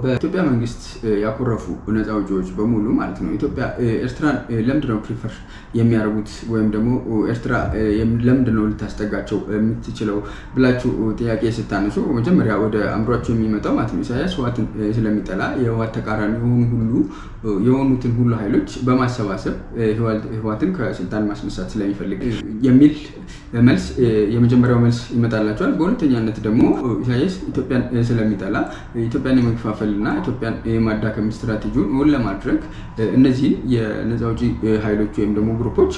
በኢትዮጵያ መንግስት ያኮረፉ ነፃ አውጪዎች በሙሉ ማለት ነው ኢትዮጵያ ኤርትራን ለምንድነው ፕሪፈር የሚያደርጉት ወይም ደግሞ ኤርትራ ለምንድነው ልታስጠጋቸው የምትችለው ብላችሁ ጥያቄ ስታነሱ መጀመሪያ ወደ አእምሯቸው የሚመጣው ማለት ነው ኢሳያስ ህወሓትን ስለሚጠላ የህወሓት ተቃራኒ የሆኑትን ሁሉ ኃይሎች በማሰባሰብ ህወሓትን ከስልጣን ማስነሳት ስለሚፈልግ የሚል መልስ የመጀመሪያው መልስ ይመጣላቸዋል። በሁለተኛነት ደግሞ ኢሳያስ ኢትዮጵያን ስለሚጠላ ኢትዮጵያን የመከፋፈልና ኢትዮጵያን የማዳከም ስትራቴጂውን እውን ለማድረግ እነዚህን የነፃ አውጪ ኃይሎች ወይም ደግሞ ግሩፖች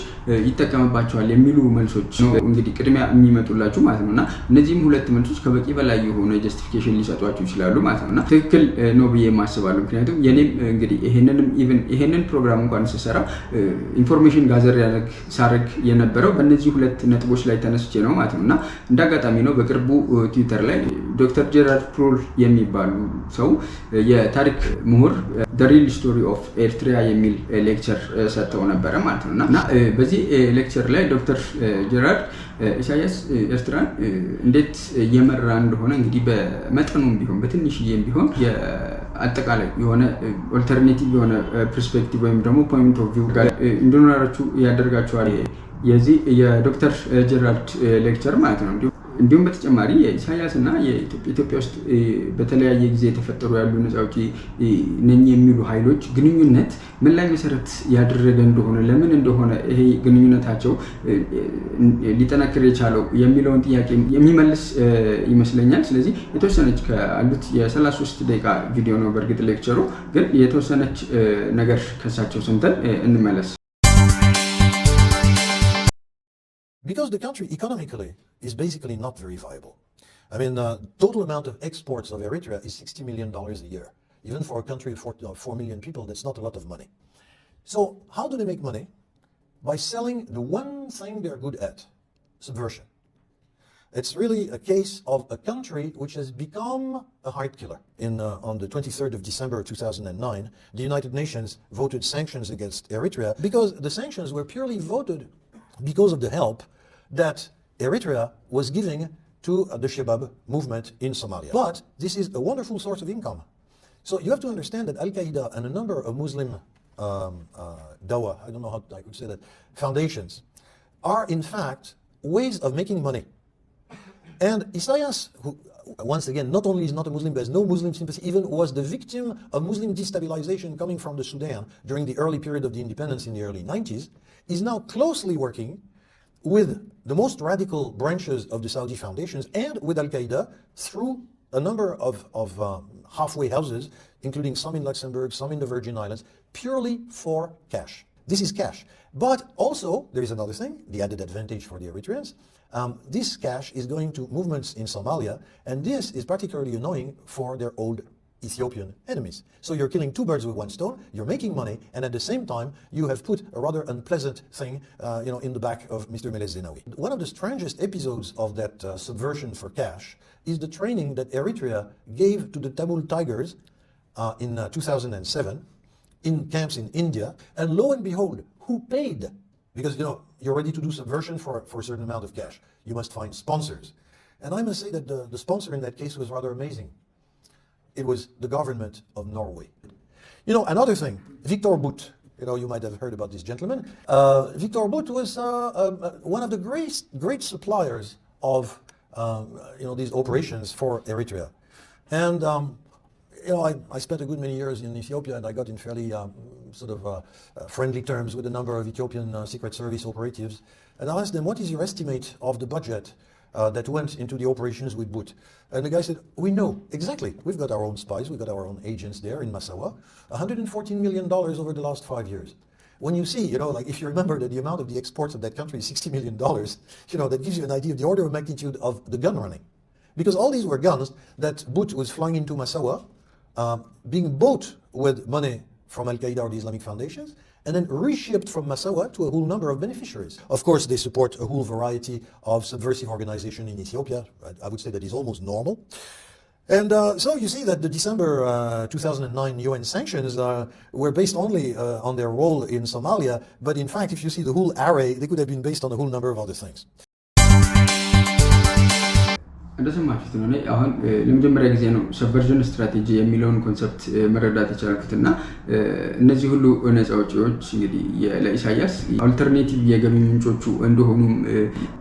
ይጠቀምባቸዋል የሚሉ መልሶች ነው እንግዲህ ቅድሚያ የሚመጡላችሁ ማለት ነውና እነዚህም ሁለት መልሶች ከበቂ በላይ የሆነ ጀስቲፊኬሽን ሊሰጧችሁ ይችላሉ ማለት ነውና ትክክል ነው ብዬ ማስባለሁ። ምክንያቱም የኔም እንግዲህ ይሄንን ፕሮግራም እንኳን ስሰራ ኢንፎርሜሽን ጋዘር ሳረግ የነበረው በእነዚህ ሁለት ነጥቦች ላይ ተነስቼ ነው ማለት ነውና እንዳጋጣሚ ነው በቅርቡ ትዊተር ላይ ዶክተር ጄራርድ ፕሮል የሚባሉ ሰው የታሪክ ምሁር The Real Story of Eritrea የሚል ሌክቸር ሰጥተው ነበረ ማለት ነው እና በዚህ ሌክቸር ላይ ዶክተር ጄራርድ ኢሳያስ ኤርትራን እንዴት እየመራ እንደሆነ እንግዲህ በመጠኑም ቢሆን በትንሽዬም ቢሆን አጠቃላይ የሆነ ኦልተርኔቲቭ የሆነ ፐርስፔክቲቭ ወይም ደግሞ ፖይንት ኦፍ ቪው ጋር እንድኖራችሁ ያደርጋችኋል የዚህ የዶክተር ጄራርድ ሌክቸር ማለት ነው። እንዲሁም በተጨማሪ የኢሳያስ እና የኢትዮጵያ ውስጥ በተለያየ ጊዜ የተፈጠሩ ያሉ ነፃ አውጪ ነኝ የሚሉ ኃይሎች ግንኙነት ምን ላይ መሰረት ያደረገ እንደሆነ ለምን እንደሆነ ይሄ ግንኙነታቸው ሊጠናከር የቻለው የሚለውን ጥያቄ የሚመልስ ይመስለኛል። ስለዚህ የተወሰነች ካሉት የ33 ደቂቃ ቪዲዮ ነው በእርግጥ ሌክቸሩ፣ ግን የተወሰነች ነገር ከሳቸው ሰምተን እንመለስ። Because the country economically is basically not very viable. I mean, total amount of exports of Eritrea is $60 million a year. Even for a country of 4 million people, that's not a lot of money. So how do they make money? By selling the one thing they're good at, subversion. It's really a case of a country which has become a heart killer. On the 23rd of December 2009, the United Nations voted sanctions against Eritrea because the sanctions were purely voted because of the help that Eritrea was giving to the Shabab movement in Somalia. But this is a wonderful source of income. So you have to understand that Al-Qaeda and a number of Muslim Dawa, I don't know how I could say that, foundations, are in fact ways of making money. And Isaias, who once again not only is not a Muslim, but has no Muslim sympathy, even was the victim of Muslim destabilization coming from the Sudan during the early period of the independence in the early 90s, is now closely working with the most radical branches of the Saudi foundations and with Al-Qaeda through a number of halfway houses, including some in Luxembourg, some in the Virgin Islands, purely for cash. This is cash. But also, there is another thing, the added advantage for the Eritreans. This cash is going to movements in Somalia, and this is particularly annoying for their old Ethiopian enemies. So you're killing two birds with one stone, you're making money, and at the same time, you have put a rather unpleasant thing in the back of Mr. Meles Zenawi. One of the strangest episodes of that subversion for cash is the training that Eritrea gave to the Tamil Tigers in 2007 in camps in India, and lo and behold, who paid? Because you're ready to do subversion for a certain amount of cash. You must find sponsors. And I must say that the sponsor in that case was rather amazing. It was the government of Norway. Another thing, Victor Bout. You might have heard about this gentleman. Victor Bout was one of the great suppliers of these operations for Eritrea. And I spent a good many years in Ethiopia, and I got in fairly friendly terms with a number of Ethiopian Secret Service operatives. And I asked them, what is your estimate of the budget that went into the operations with Bout? And the guy said, we know exactly. We've got our own spies, we've got our own agents there in Massawa. $114 million over the last 5 years. When you see, if you remember that the amount of the exports of that country is $60 million, that gives you an idea of the order of magnitude of the gun running. Because all these were guns that Bout was flying into Massawa, being bought with money from Al-Qaeda or the Islamic foundations, and then reshipped from Massawa to a whole number of beneficiaries. Of course, they support a whole variety of subversive organization in Ethiopia. I would say that is almost normal. And so you see that the December 2009 UN sanctions were based only on their role in Somalia, but in fact, if you see the whole array, they could have been based on a whole number of other things. እንደሰማችሁት ነው። አሁን ለመጀመሪያ ጊዜ ነው ሰብቨርዥን ስትራቴጂ የሚለውን ኮንሰፕት መረዳት የቻልኩት እና እነዚህ ሁሉ ነፃ አውጪዎች እንግዲህ ለኢሳያስ አልተርኔቲቭ የገቢ ምንጮቹ እንደሆኑም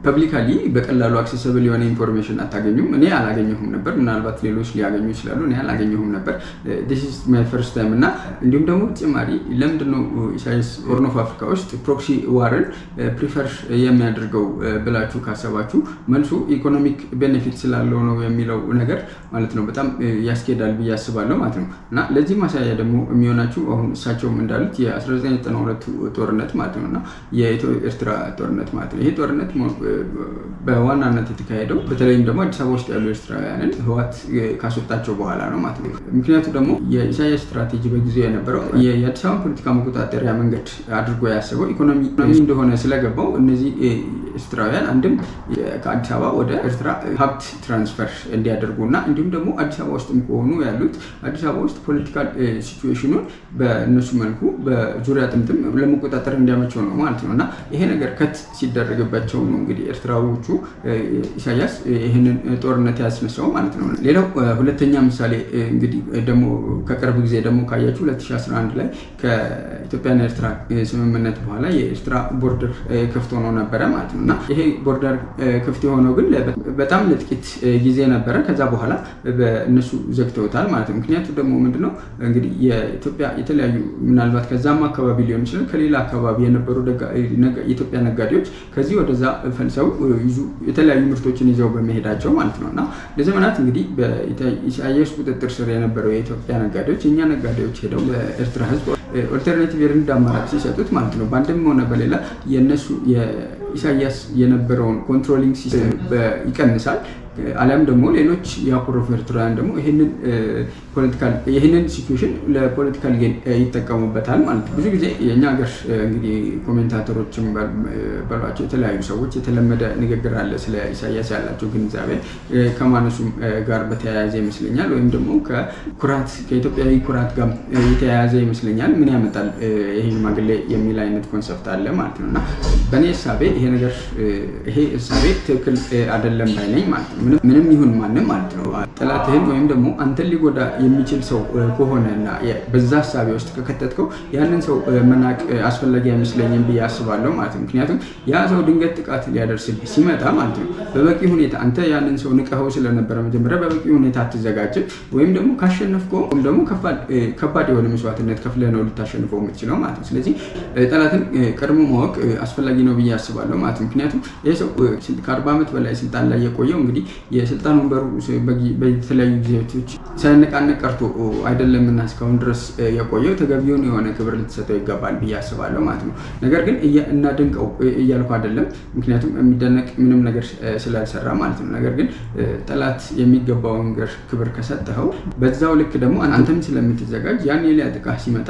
ፐብሊካሊ በቀላሉ አክሰሰብል የሆነ ኢንፎርሜሽን አታገኙም። እኔ አላገኘሁም ነበር። ምናልባት ሌሎች ሊያገኙ ይችላሉ። እኔ አላገኘሁም ነበር። this is my first time እና እንዲሁም ደግሞ ተጨማሪ ለምንድነው ኢሳያስ ሆርን ኦፍ አፍሪካ ውስጥ ፕሮክሲ ዋርን ፕሪፈር የሚያደርገው ብላችሁ ካሰባችሁ መልሱ ኢኮኖሚክ ቤኔፊት ስላለው ነው የሚለው ነገር ማለት ነው በጣም ያስኬዳል ብዬ አስባለሁ ማለት ነው። እና ለዚህ ማሳያ ደግሞ የሚሆናችሁ አሁን እሳቸውም እንዳሉት የ1992 ጦርነት ማለት ነው እና የኢትዮ ኤርትራ ጦርነት ማለት ነው። ይሄ ጦርነት በዋናነት የተካሄደው በተለይም ደግሞ አዲስ አበባ ውስጥ ያሉ ኤርትራውያንን ህወሓት ካስወጣቸው በኋላ ነው ማለት ነው። ምክንያቱ ደግሞ የኢሳያስ ስትራቴጂ በጊዜው የነበረው የአዲስ አበባ ፖለቲካ መቆጣጠሪያ መንገድ አድርጎ ያሰበው ኢኮኖሚ እንደሆነ ስለገባው እነዚህ ኤርትራውያን አንድም ከአዲስ አበባ ወደ ኤርትራ ሀብት ትራንስፈር እንዲያደርጉና እንዲሁም ደግሞ አዲስ አበባ ውስጥ ከሆኑ ያሉት አዲስ አበባ ውስጥ ፖለቲካል ሲቹዌሽኑን በእነሱ መልኩ በዙሪያ ጥምጥም ለመቆጣጠር እንዲያመቸው ነው ማለት ነው እና ይሄ ነገር ከት ሲደረግባቸው ነው እንግዲህ ኤርትራዎቹ ኢሳያስ ይህንን ጦርነት ያስነሳው ማለት ነው። ሌላው ሁለተኛ ምሳሌ እንግዲህ ደግሞ ከቅርብ ጊዜ ደግሞ ካያችሁ 2011 ላይ ከኢትዮጵያና ኤርትራ ስምምነት በኋላ የኤርትራ ቦርደር ክፍት ሆኖ ነበረ ማለት ነው እና ይሄ ቦርደር ክፍት የሆነው ግን በጣም ለጥቂት ጊዜ ነበረ። ከዛ በኋላ በእነሱ ዘግተውታል ማለት ነው። ምክንያቱ ደግሞ ምንድነው እንግዲህ የኢትዮጵያ የተለያዩ ምናልባት ከዛም አካባቢ ሊሆን ይችላል ከሌላ አካባቢ የነበሩ የኢትዮጵያ ነጋዴዎች ከዚህ ወደዛ ፈልሰው የተለያዩ ምርቶችን ይዘው በመሄዳቸው ማለት ነው እና ለዘመናት እንግዲህ በኢሳያስ ቁጥጥር ስር የነበረው የኢትዮጵያ ነጋዴዎች የእኛ ነጋዴዎች ሄደው ለኤርትራ ህዝብ ኦልተርኔቲቭ የንግድ አማራጭ ሲሰጡት ማለት ነው በአንድም ሆነ በሌላ የእነሱ የኢሳያስ የነበረውን ኮንትሮሊንግ ሲስተም ይቀንሳል። አለም ደግሞ ሌሎች ያኮረፉ ኤርትራውያን ደግሞ ይህንን ሲቹዌሽን ለፖለቲካል ጌን ይጠቀሙበታል ማለት ነው። ብዙ ጊዜ የእኛ ሀገር እንግዲህ ኮሜንታተሮችም በሏቸው የተለያዩ ሰዎች የተለመደ ንግግር አለ ስለ ኢሳያስ ያላቸው ግንዛቤ ከማነሱም ጋር በተያያዘ ይመስለኛል ወይም ደግሞ ከኢትዮጵያዊ ኩራት ጋር የተያያዘ ይመስለኛል። ምን ያመጣል ይሄ ሽማግሌ የሚል አይነት ኮንሰፕት አለ ማለት ነው እና በእኔ እሳቤ ይሄ እሳቤ ትክክል አይደለም ባይነኝ ማለት ነው። ምንም ይሁን ማንም ማለት ነው ጠላትህን ወይም ደግሞ አንተን ሊጎዳ የሚችል ሰው ከሆነና በዛ ሀሳቤ ውስጥ ከከተትከው ያንን ሰው መናቅ አስፈላጊ አይመስለኝም ብዬ አስባለሁ ማለት ነው። ምክንያቱም ያ ሰው ድንገት ጥቃት ሊያደርስብህ ሲመጣ ማለት ነው በበቂ ሁኔታ አንተ ያንን ሰው ንቀኸው ስለነበረ መጀመሪያ በበቂ ሁኔታ አትዘጋጅም ወይም ደግሞ ካሸነፍከው ወይም ደግሞ ከባድ የሆነ መስዋዕትነት ከፍለህ ነው ልታሸንፈው የምትችለው ማለት ነው። ስለዚህ ጠላትን ቀድሞ ማወቅ አስፈላጊ ነው ብዬ አስባለሁ ማለት ነው። ምክንያቱም ይህ ሰው ከ40 ዓመት በላይ ስልጣን ላይ የቆየው እንግዲህ የስልጣን ወንበሩ በተለያዩ ጊዜዎች ሳይነቃነቅ ቀርቶ አይደለምና እስካሁን ድረስ የቆየው ተገቢውን የሆነ ክብር ልትሰጠው ይገባል ብዬ አስባለሁ ማለት ነው። ነገር ግን እናድንቀው እያልኩ አይደለም፣ ምክንያቱም የሚደነቅ ምንም ነገር ስላልሰራ ማለት ነው። ነገር ግን ጠላት የሚገባውን ክብር ከሰጠኸው በዛው ልክ ደግሞ አንተም ስለምትዘጋጅ ያን ሊያጠቃህ ሲመጣ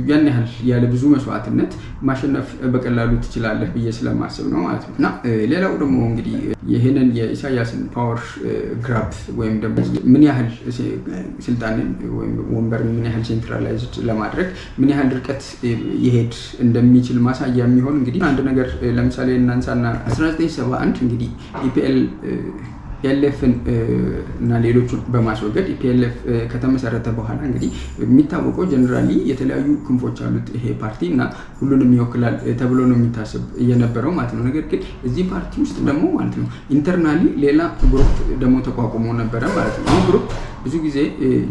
ያን ያህል ያለ ብዙ መስዋዕትነት ማሸነፍ በቀላሉ ትችላለህ ብዬ ስለማስብ ነው ማለት ነው። እና ሌላው ደግሞ እንግዲህ ይህንን የኢሳያስን ፓወር ግራብ ወይም ደግሞ ምን ያህል ስልጣንን ወይም ወንበርን ምን ያህል ሴንትራላይዝድ ለማድረግ ምን ያህል ርቀት ይሄድ እንደሚችል ማሳያ የሚሆን እንግዲህ አንድ ነገር ለምሳሌ እናንሳና 1971 እንግዲህ ኢፒኤልኤፍን እና ሌሎቹን በማስወገድ ኢፒኤልኤፍ ከተመሰረተ በኋላ እንግዲህ የሚታወቀው ጀነራሊ የተለያዩ ክንፎች አሉት ይሄ ፓርቲ እና ሁሉንም ይወክላል ተብሎ ነው የሚታሰብ የነበረው ማለት ነው። ነገር ግን እዚህ ፓርቲ ውስጥ ደግሞ ማለት ነው ኢንተርናሊ ሌላ ግሩፕ ደግሞ ተቋቁሞ ነበረ ማለት ነው። ግሩፕ ብዙ ጊዜ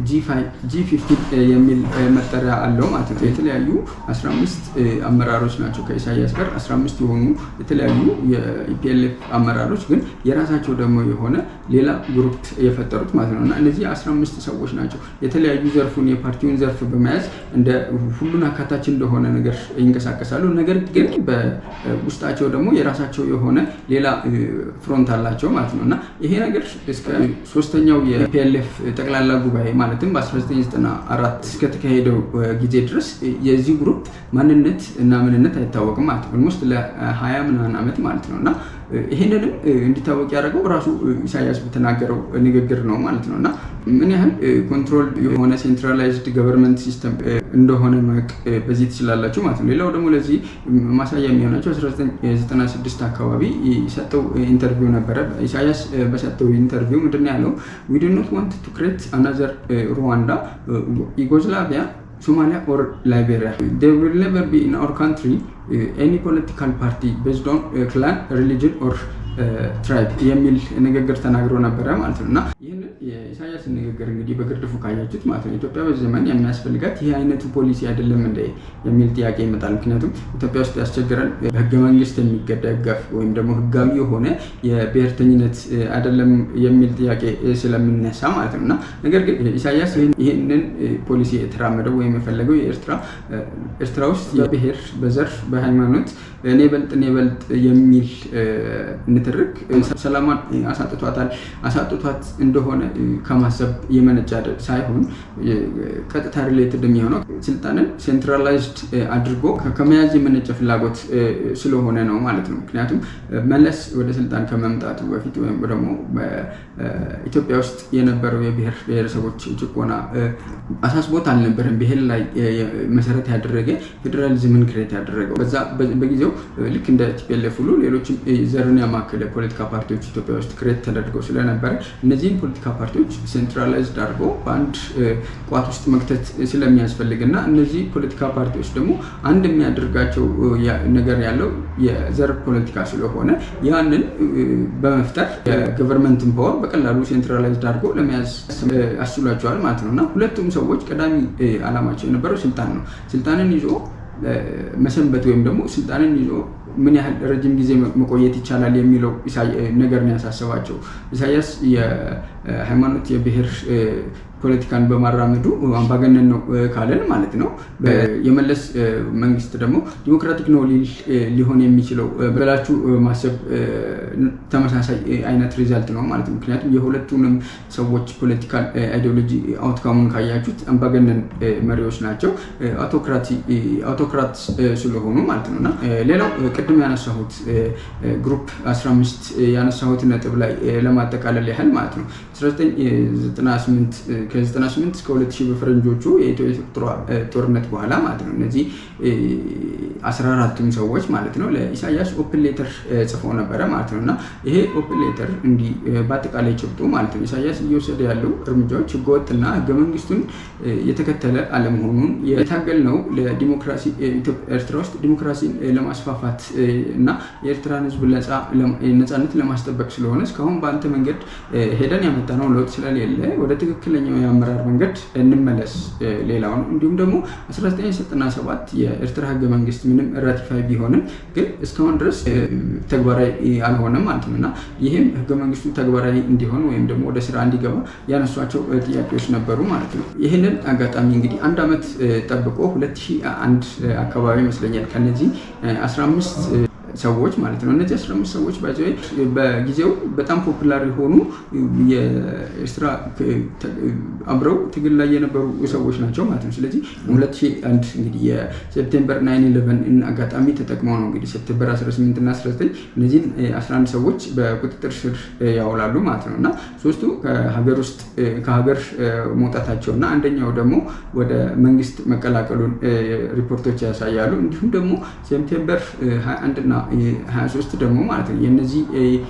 G15 የሚል መጠሪያ አለው ማለት ነው። የተለያዩ 15 አመራሮች ናቸው ከኢሳያስ ጋር 15 የሆኑ የተለያዩ የኢፒኤልኤፍ አመራሮች ግን የራሳቸው ደግሞ የሆነ ሌላ ግሩፕ የፈጠሩት ማለት ነው እና እነዚህ 15 ሰዎች ናቸው የተለያዩ ዘርፉን የፓርቲውን ዘርፍ በመያዝ እንደ ሁሉን አካታች እንደሆነ ነገር ይንቀሳቀሳሉ። ነገር ግን በውስጣቸው ደግሞ የራሳቸው የሆነ ሌላ ፍሮንት አላቸው ማለት ነው እና ይሄ ነገር እስከ ሶስተኛው የፒኤልኤፍ ጠቅላላ ጉባኤ ማለትም በ1994 እስከተካሄደው ጊዜ ድረስ የዚህ ግሩፕ ማንነት እና ምንነት አይታወቅም ማለት ነው። ኦልሞስት ለ20 ምናምን ዓመት ማለት ነው እና ይህንንም እንዲታወቅ ያደረገው ራሱ ኢሳያስ በተናገረው ንግግር ነው ማለት ነው እና ምን ያህል ኮንትሮል የሆነ ሴንትራላይዝድ ገቨርንመንት ሲስተም እንደሆነ ማወቅ በዚህ ትችላላችሁ ማለት ነው። ሌላው ደግሞ ለዚህ ማሳያ የሚሆናቸው 1996 አካባቢ የሰጠው ኢንተርቪው ነበረ። ኢሳያስ በሰጠው ኢንተርቪው ምንድን ያለው we do not want to create another Rwanda, Yugoslavia, Somalia or Liberia. There will never be in our country any political party based on clan, religion or tribe የሚል ንግግር ተናግሮ ነበረ ማለት ነው እና ይህንን የኢሳያስ ንግግር እንግዲህ በግርድፉ ካያችሁት ማለት ነው ኢትዮጵያ በዚህ ዘመን የሚያስፈልጋት ይህ አይነቱ ፖሊሲ አይደለም እንደ የሚል ጥያቄ ይመጣል። ምክንያቱም ኢትዮጵያ ውስጥ ያስቸግራል በህገ መንግስት የሚደገፍ ወይም ደግሞ ህጋዊ የሆነ የብሔርተኝነት አይደለም የሚል ጥያቄ ስለሚነሳ ማለት ነው እና ነገር ግን ኢሳያስ ይህንን ፖሊሲ የተራመደው ወይም የፈለገው ኤርትራ ውስጥ የብሔር በዘር በሃይማኖት እኔ በልጥ የሚል ንትርክ ሰላማን አሳጥቷት እንደሆነ ከማሰብ የመነጨ ሳይሆን ቀጥታ ሪሌትድ የሚሆነው ስልጣንን ሴንትራላይዝድ አድርጎ ከመያዝ የመነጨ ፍላጎት ስለሆነ ነው ማለት ነው። ምክንያቱም መለስ ወደ ስልጣን ከመምጣቱ በፊት ወይም ደግሞ በኢትዮጵያ ውስጥ የነበረው የብሔር ብሔረሰቦች ጭቆና አሳስቦት አልነበረም። ብሔር ላይ መሰረት ያደረገ ፌዴራሊዝምን ክሬት ያደረገው በጊዜው ልክ እንደ ቲፒኤልኤፍ ሁሉ ሌሎችም ዘርን ያማከለ ፖለቲካ ፓርቲዎች ኢትዮጵያ ውስጥ ክሬት ተደርገው ስለነበረ እነዚህን ፖለቲካ ፓርቲዎች ሴንትራላይዝድ አድርጎ በአንድ ቋት ውስጥ መክተት ስለሚያስፈልግና እነዚህ ፖለቲካ ፓርቲዎች ደግሞ አንድ የሚያደርጋቸው ነገር ያለው የዘር ፖለቲካ ስለሆነ ያንን በመፍጠር የገቨርንመንትን ፓወር በቀላሉ ሴንትራላይዝድ አድርጎ ለመያዝ አስችሏቸዋል ማለት ነው እና ሁለቱም ሰዎች ቀዳሚ ዓላማቸው የነበረው ስልጣን ነው። ስልጣንን ይዞ መሰንበት ወይም ደግሞ ስልጣንን ይዞ ምን ያህል ረጅም ጊዜ መቆየት ይቻላል የሚለው ነገር ነው ያሳሰባቸው። ኢሳያስ የሃይማኖት የብሔር ፖለቲካን በማራመዱ አምባገነን ነው ካለን ማለት ነው። የመለስ መንግስት ደግሞ ዲሞክራቲክ ነው ሊሆን የሚችለው ብላችሁ ማሰብ ተመሳሳይ አይነት ሪዛልት ነው ማለት ነው። ምክንያቱም የሁለቱንም ሰዎች ፖለቲካል አይዲዮሎጂ አውትካሙን ካያችሁት አምባገነን መሪዎች ናቸው፣ አውቶክራት ስለሆኑ ማለት ነው እና ሌላው ቅድም ያነሳሁት ግሩፕ 15 ያነሳሁት ነጥብ ላይ ለማጠቃለል ያህል ማለት ነው 1998 ከ98 እስከ 2000 በፈረንጆቹ የኢትዮ ኤርትራ ጦርነት በኋላ ማለት ነው እነዚህ 14ቱም ሰዎች ማለት ነው ለኢሳያስ ኦፕን ሌተር ጽፈው ነበረ ማለት ነው እና ይሄ ኦፕን ሌተር እንዲህ በአጠቃላይ ጭብጡ ማለት ነው ኢሳያስ እየወሰደ ያለው እርምጃዎች ህገወጥና ህገ መንግስቱን የተከተለ አለመሆኑን የታገልነው ለዲሞክራሲ ኤርትራ ውስጥ ዲሞክራሲን ለማስፋፋት እና የኤርትራን ህዝብ ነፃነት ለማስጠበቅ ስለሆነ እስካሁን በአንተ መንገድ ሄደን ያመጣነው ለውጥ ስለሌለ ወደ ትክክለኛው የአመራር መንገድ እንመለስ። ሌላውን እንዲሁም ደግሞ 1997 የኤርትራ ህገ መንግስት ምንም ራቲፋይ ቢሆንም ግን እስካሁን ድረስ ተግባራዊ አልሆነም ማለት ነው እና ይህም ህገ መንግስቱ ተግባራዊ እንዲሆን ወይም ደግሞ ወደ ስራ እንዲገባ ያነሷቸው ጥያቄዎች ነበሩ ማለት ነው። ይህንን አጋጣሚ እንግዲህ አንድ አመት ጠብቆ 2001 አካባቢ ይመስለኛል ከነዚህ 15 ሰዎች ማለት ነው እነዚህ 15 ሰዎች በጊዜው በጣም ፖፑላር የሆኑ የኤርትራ አብረው ትግል ላይ የነበሩ ሰዎች ናቸው ማለት ነው። ስለዚህ 2001 እንግዲህ የሴፕቴምበር 9/11 አጋጣሚ ተጠቅመው ነው እንግዲህ ሴፕቴምበር 18 እና 19 እነዚህን 11 ሰዎች በቁጥጥር ስር ያውላሉ ማለት ነው እና ሶስቱ ከሀገር መውጣታቸውና አንደኛው ደግሞ ወደ መንግስት መቀላቀሉን ሪፖርቶች ያሳያሉ። እንዲሁም ደግሞ ሴፕቴምበር 21 እና 23 ደግሞ ማለት ነው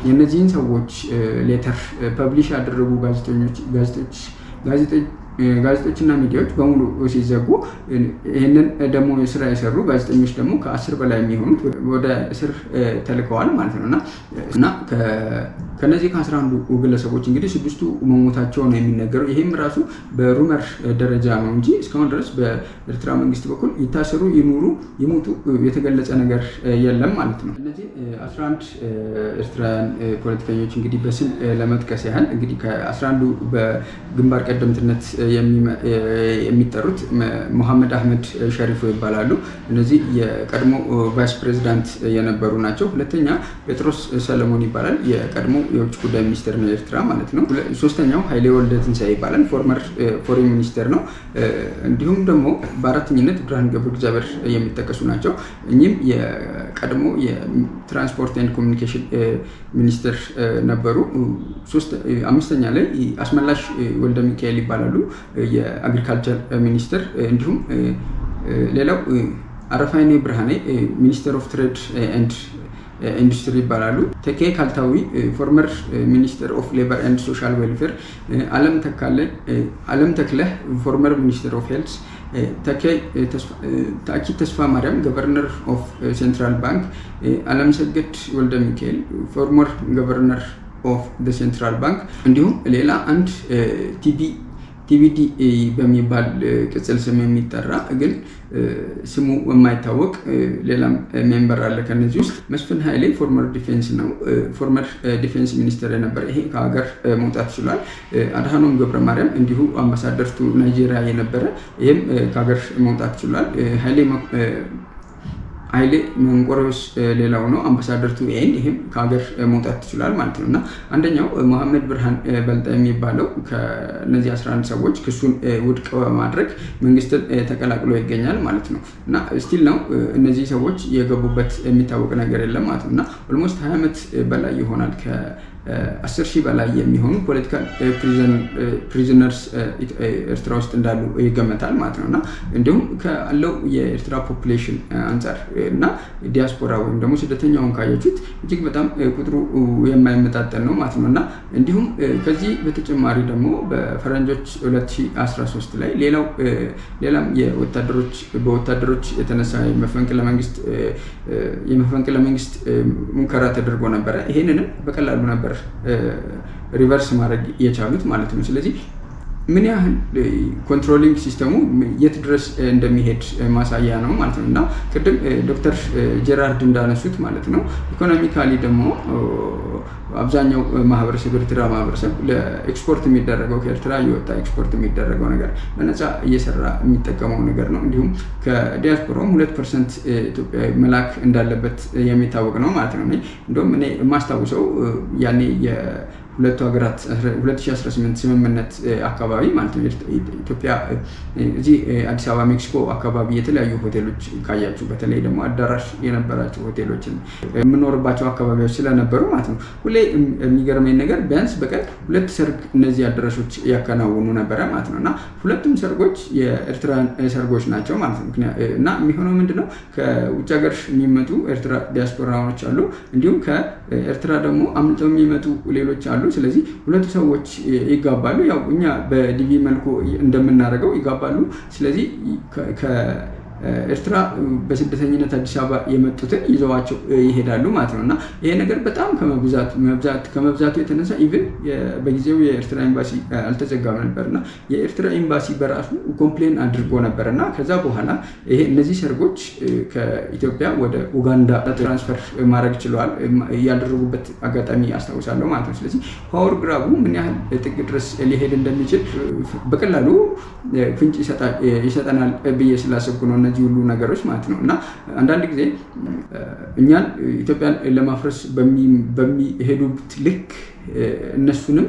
የነዚህን ሰዎች ሌተር ፐብሊሽ ያደረጉ ጋዜጦችና ሚዲያዎች በሙሉ ሲዘጉ ይህንን ደግሞ ስራ የሰሩ ጋዜጠኞች ደግሞ ከ10 በላይ የሚሆኑት ወደ እስር ተልከዋል ማለት ነው እና ከነዚህ ከ11 ግለሰቦች እንግዲህ 6ቱ መሞታቸው ነው የሚነገረው። ይህም ራሱ በሩመር ደረጃ ነው እንጂ እስካሁን ድረስ በኤርትራ መንግስት በኩል ይታሰሩ ይሙቱ የተገለጸ ነገር የለም ማለት ነው። እነዚህ 11 ኤርትራውያን ፖለቲከኞች እንግዲህ በስም ለመጥቀስ ያህል እንግዲህ ከ11ዱ በግንባር ቀደምትነት የሚጠሩት መሐመድ አህመድ ሸሪፎ ይባላሉ። እነዚህ የቀድሞ ቫይስ ፕሬዚዳንት የነበሩ ናቸው። ሁለተኛ ጴጥሮስ ሰለሞን ይባላል። የቀድሞ የውጭ ጉዳይ ሚኒስትር ነው፣ ኤርትራ ማለት ነው። ሶስተኛው ኃይሌ ወልደ ትንሳኤ ይባላል። ፎርመር ፎሬን ሚኒስተር ነው። እንዲሁም ደግሞ በአራተኝነት ብርሃን ገብረ እግዚአብሔር የሚጠቀሱ ናቸው። እኚህም የቀድሞ የትራንስፖርት ኤንድ ኮሚኒኬሽን ሚኒስትር ነበሩ። አምስተኛ ላይ አስመላሽ ወልደ ሚካኤል ይባላሉ፣ የአግሪካልቸር ሚኒስትር። እንዲሁም ሌላው አረፋይኔ ብርሃኔ ሚኒስተር ኦፍ ትሬድ ኤንድ ኢንዱስትሪ ይባላሉ። ተኬ ካልታዊ ፎርመር ሚኒስተር ኦፍ ሌበር ኤንድ ሶሻል ዌልፌር፣ አለም ተክለህ ፎርመር ሚኒስተር ኦፍ ሄልስ፣ ታኪ ተስፋ ማርያም ገቨርነር ኦፍ ሴንትራል ባንክ፣ አለምሰገድ ወልደ ሚካኤል ፎርመር ገቨርነር ኦፍ ሴንትራል ባንክ። እንዲሁም ሌላ አንድ ቲቢዲ በሚባል ቅጽል ስም የሚጠራ ግን ስሙ የማይታወቅ ሌላም ሜምበር አለ። ከነዚህ ውስጥ መስፍን ኃይሌ ፎርመር ዲፌንስ ነው፣ ፎርመር ዲፌንስ ሚኒስተር የነበረ፣ ይሄ ከሀገር መውጣት ችሏል። አድሃኖም ገብረ ማርያም እንዲሁ አምባሳደር ቱ ናይጄሪያ የነበረ፣ ይህም ከሀገር መውጣት ችሏል። ኃይሌ መንቆሪዎስ ሌላው ነው፣ አምባሳደር ቱ ኤን፣ ይህም ከሀገር መውጣት ትችላል ማለት ነው። እና አንደኛው መሐመድ ብርሃን በልጣ የሚባለው ከነዚህ 11 ሰዎች ክሱን ውድቅ በማድረግ መንግስትን ተቀላቅሎ ይገኛል ማለት ነው። እና ስቲል ነው እነዚህ ሰዎች የገቡበት የሚታወቅ ነገር የለም ማለት ነው። እና ኦልሞስት 20 ዓመት በላይ ይሆናል 10,000 በላይ የሚሆኑ ፖለቲካል ፕሪዝነርስ ኤርትራ ውስጥ እንዳሉ ይገመታል ማለት ነው። እና እንዲሁም ካለው የኤርትራ ፖፑሌሽን አንጻር እና ዲያስፖራ ወይም ደግሞ ስደተኛውን ካያችሁት እጅግ በጣም ቁጥሩ የማይመጣጠን ነው ማለት ነው። እና እንዲሁም ከዚህ በተጨማሪ ደግሞ በፈረንጆች 2013 ላይ ሌላም በወታደሮች የተነሳ የመፈንቅለ መንግስት ሙከራ ተደርጎ ነበረ። ይሄንንም በቀላሉ ነበር ሪቨርስ ማድረግ የቻሉት ማለት ነው። ስለዚህ ምን ያህል ኮንትሮሊንግ ሲስተሙ የት ድረስ እንደሚሄድ ማሳያ ነው ማለት ነው። እና ቅድም ዶክተር ጀራርድ እንዳነሱት ማለት ነው ኢኮኖሚካሊ ደግሞ አብዛኛው ማህበረሰብ ኤርትራ ማህበረሰብ ለኤክስፖርት የሚደረገው ከኤርትራ እየወጣ ኤክስፖርት የሚደረገው ነገር በነፃ እየሰራ የሚጠቀመው ነገር ነው። እንዲሁም ከዲያስፖራውም 2% ኢትዮጵያ መላክ እንዳለበት የሚታወቅ ነው ማለት ነው። እንደውም እኔ የማስታውሰው ያኔ ሁለቱ ሀገራት 2018 ስምምነት አካባቢ ማለት ነው ኢትዮጵያ እዚህ አዲስ አበባ ሜክሲኮ አካባቢ የተለያዩ ሆቴሎች ካያችሁ በተለይ ደግሞ አዳራሽ የነበራቸው ሆቴሎችን የምኖርባቸው አካባቢዎች ስለነበሩ ማለት ነው ሁሌ የሚገርመኝ ነገር ቢያንስ በቀን 2 ሰርግ እነዚህ አዳራሾች ያከናውኑ ነበረ ማለት ነው። እና ሁለቱም ሰርጎች የኤርትራን ሰርጎች ናቸው ማለት ነው። እና የሚሆነው ምንድነው ከውጭ ሀገር የሚመጡ ኤርትራ ዲያስፖራዎች አሉ፣ እንዲሁም ከኤርትራ ደግሞ አምልጠው የሚመጡ ሌሎች አሉ። ስለዚህ ሁለቱ ሰዎች ይጋባሉ። ያው እኛ በዲቪ መልኩ እንደምናደርገው ይጋባሉ። ስለዚህ ኤርትራ በስደተኝነት አዲስ አበባ የመጡትን ይዘዋቸው ይሄዳሉ ማለት ነው። እና ይሄ ነገር በጣም ከመብዛቱ የተነሳ ኢቭን በጊዜው የኤርትራ ኤምባሲ አልተዘጋም ነበርና የኤርትራ ኤምባሲ በራሱ ኮምፕሌን አድርጎ ነበርና ከዛ በኋላ እነዚህ ሰርጎች ከኢትዮጵያ ወደ ኡጋንዳ ትራንስፈር ማድረግ ችለዋል ያደረጉበት አጋጣሚ አስታውሳለሁ ማለት ነው። ስለዚህ ፓወር ግራቡ ምን ያህል ጥግ ድረስ ሊሄድ እንደሚችል በቀላሉ ፍንጭ ይሰጠናል ብዬ ስላሰብኩ ነው እነዚህ ሁሉ ነገሮች ማለት ነው። እና አንዳንድ ጊዜ እኛን ኢትዮጵያን ለማፍረስ በሚሄዱት ልክ እነሱንም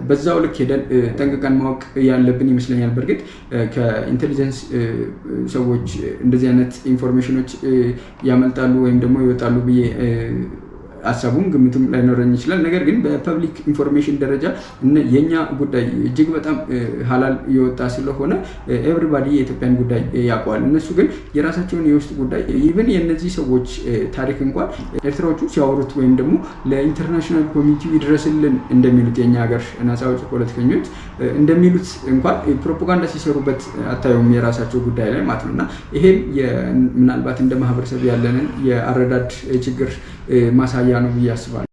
በዛው ልክ ሄደን ጠንቅቀን ማወቅ ያለብን ይመስለኛል። በእርግጥ ከኢንቴሊጀንስ ሰዎች እንደዚህ አይነት ኢንፎርሜሽኖች ያመልጣሉ ወይም ደግሞ ይወጣሉ ብዬ ሀሳቡም ግምቱም ላይኖረኝ ይችላል። ነገር ግን በፐብሊክ ኢንፎርሜሽን ደረጃ የኛ ጉዳይ እጅግ በጣም ሀላል የወጣ ስለሆነ ኤቭሪባዲ የኢትዮጵያን ጉዳይ ያውቀዋል። እነሱ ግን የራሳቸውን የውስጥ ጉዳይ ኢቭን የእነዚህ ሰዎች ታሪክ እንኳን ኤርትራዎቹ ሲያወሩት ወይም ደግሞ ለኢንተርናሽናል ኮሚኒቲ ይድረስልን እንደሚሉት የኛ ሀገር ነፃ አውጪ ፖለቲከኞች እንደሚሉት እንኳን ፕሮፓጋንዳ ሲሰሩበት አታዩም የራሳቸው ጉዳይ ላይ ማለት ነው። እና ይሄም ምናልባት እንደ ማህበረሰብ ያለንን የአረዳድ ችግር ማሳያ ነው ብዬ አስባለሁ።